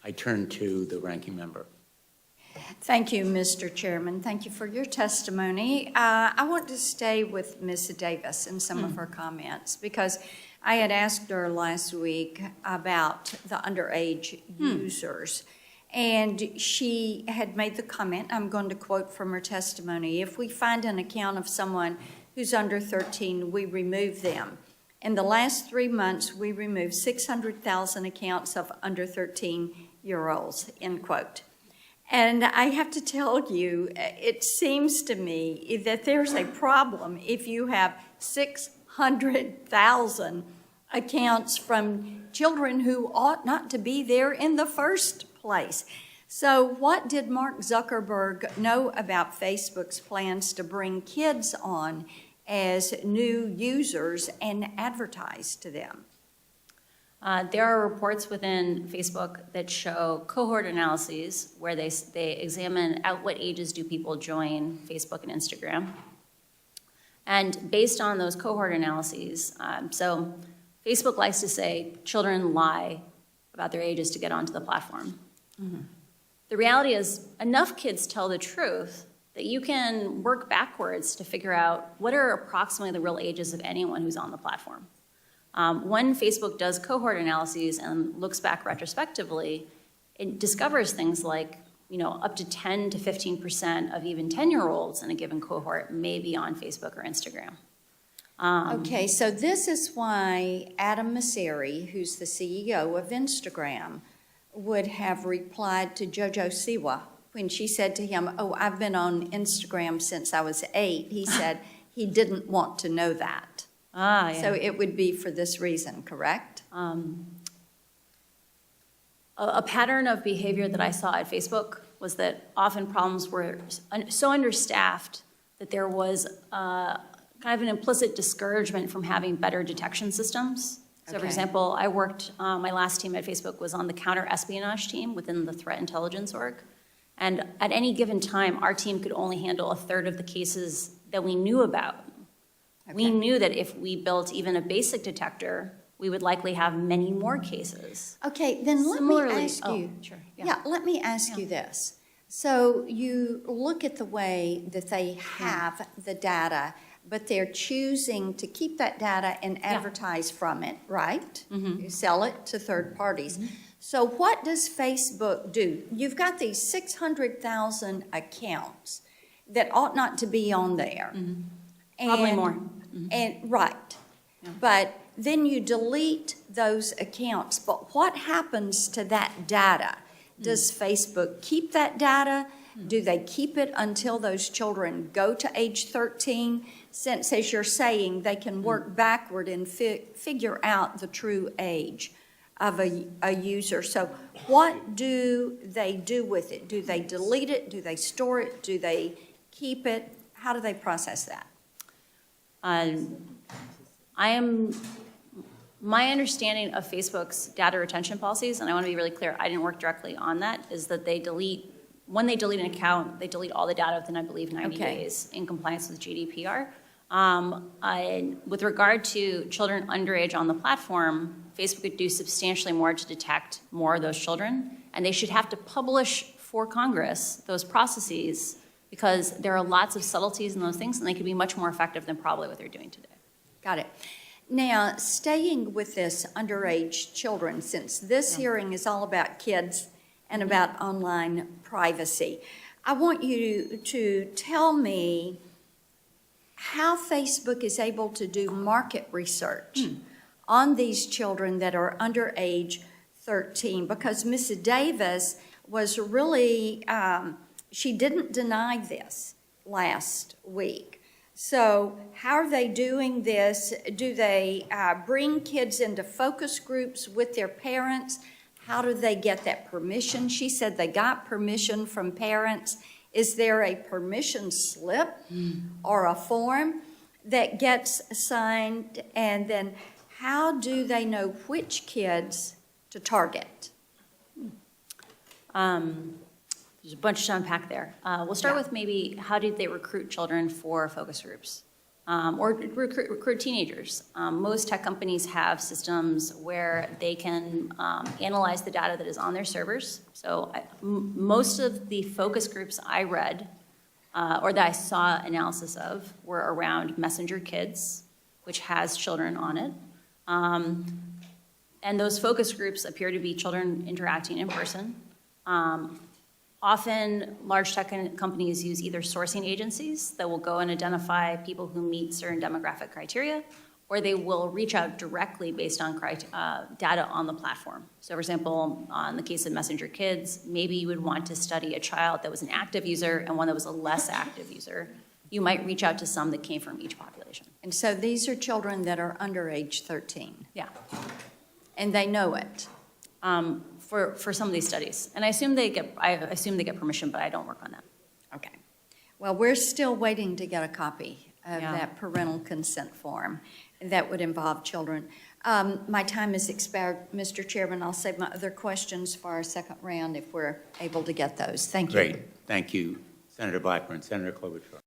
I turn to the ranking member. Thank you, Mr. Chairman. Thank you for your testimony. I want to stay with Ms. Davis in some of her comments because I had asked her last week about the underage users. And she had made the comment, I'm going to quote from her testimony, if we find an account of someone who's under 13, we remove them. In the last 3 months, we removed 600,000 accounts of under 13-year-olds, end quote. And I have to tell you, it seems to me that there's a problem if you have 600,000 accounts from children who ought not to be there in the first place. So what did Mark Zuckerberg know about Facebook's plans to bring kids on as new users and advertise to them? There are reports within Facebook that show cohort analyses where they examine at what ages do people join Facebook and Instagram. And based on those cohort analyses, so Facebook likes to say children lie about their ages to get onto the platform. Mm-hmm. The reality is enough kids tell the truth that you can work backwards to figure out what are approximately the real ages of anyone who's on the platform. When Facebook does cohort analyses and looks back retrospectively, it discovers things like, up to 10 to 15% of even 10-year-olds in a given cohort may be on Facebook or Instagram. Okay, so this is why Adam Mosseri, who's the CEO of Instagram, would have replied to JoJo Siwa when she said to him, oh, I've been on Instagram since I was 8. He said he didn't want to know that. Yeah. So it would be for this reason, correct? A pattern of behavior that I saw at Facebook was that often problems were so understaffed that there was kind of an implicit discouragement from having better detection systems. So for example, I worked, my last team at Facebook was on the counter-espionage team within the threat intelligence org. And at any given time, our team could only handle a third of the cases that we knew about. Okay. We knew that if we built even a basic detector, we would likely have many more cases. Okay, then let me ask you. Sure. Yeah, let me ask you this. So you look at the way that they have the data, but they're choosing to keep that data and advertise from it, right? Mm-hmm. You sell it to third parties. Mm-hmm. So what does Facebook do? You've got these 600,000 accounts that ought not to be on there. Mm-hmm. Probably more. Mm-hmm. And right. Yeah. But then you delete those accounts. But what happens to that data? Does Facebook keep that data? Do they keep it until those children go to age 13? Since, as you're saying, they can work backward and figure out the true age of a user. So what do they do with it? Do they delete it? Do they store it? Do they keep it? How do they process that? My understanding of Facebook's data retention policies, and I want to be really clear, I didn't work directly on that, is that when they delete an account, they delete all the data within, I believe, 90 days in compliance with GDPR. With regard to children underage on the platform, Facebook could do substantially more to detect more of those children, and they should have to publish for Congress those processes because there are lots of subtleties in those things, and they could be much more effective than probably what they're doing today. Got it. Now, staying with this underage children, since this hearing is all about kids and about online privacy, I want you to tell me how Facebook is able to do market research on these children that are under age 13, because Ms. Davis was really, she didn't deny this last week. So how are they doing this? Do they bring kids into focus groups with their parents? How do they get that permission? She said they got permission from parents. Is there a permission slip or a form that gets signed? And then how do they know which kids to target? There's a bunch to unpack there. We'll start with maybe how did they recruit children for focus groups? or recruit teenagers. Most tech companies have systems where they can analyze the data that is on their servers. So most of the focus groups I read or that I saw analysis of were around Messenger Kids, which has children on it. And those focus groups appear to be children interacting in person. Often, large tech companies use either sourcing agencies that will go and identify people who meet certain demographic criteria, or they will reach out directly based on data on the platform. So for example, in the case of Messenger Kids, maybe you would want to study a child that was an active user and one that was a less active user. You might reach out to some that came from each population. And so these are children that are under age 13, Yeah. and they know it. For some of these studies. And I assume they get permission, but I don't work on that. Okay. Well, we're still waiting to get a copy of Yeah. that parental consent form that would involve children. My time has expired, Mr. Chairman. I'll save my other questions for our second round if we're able to get those. Thank you. Great. Thank you, Senator Blackburn. Senator Klobuchar.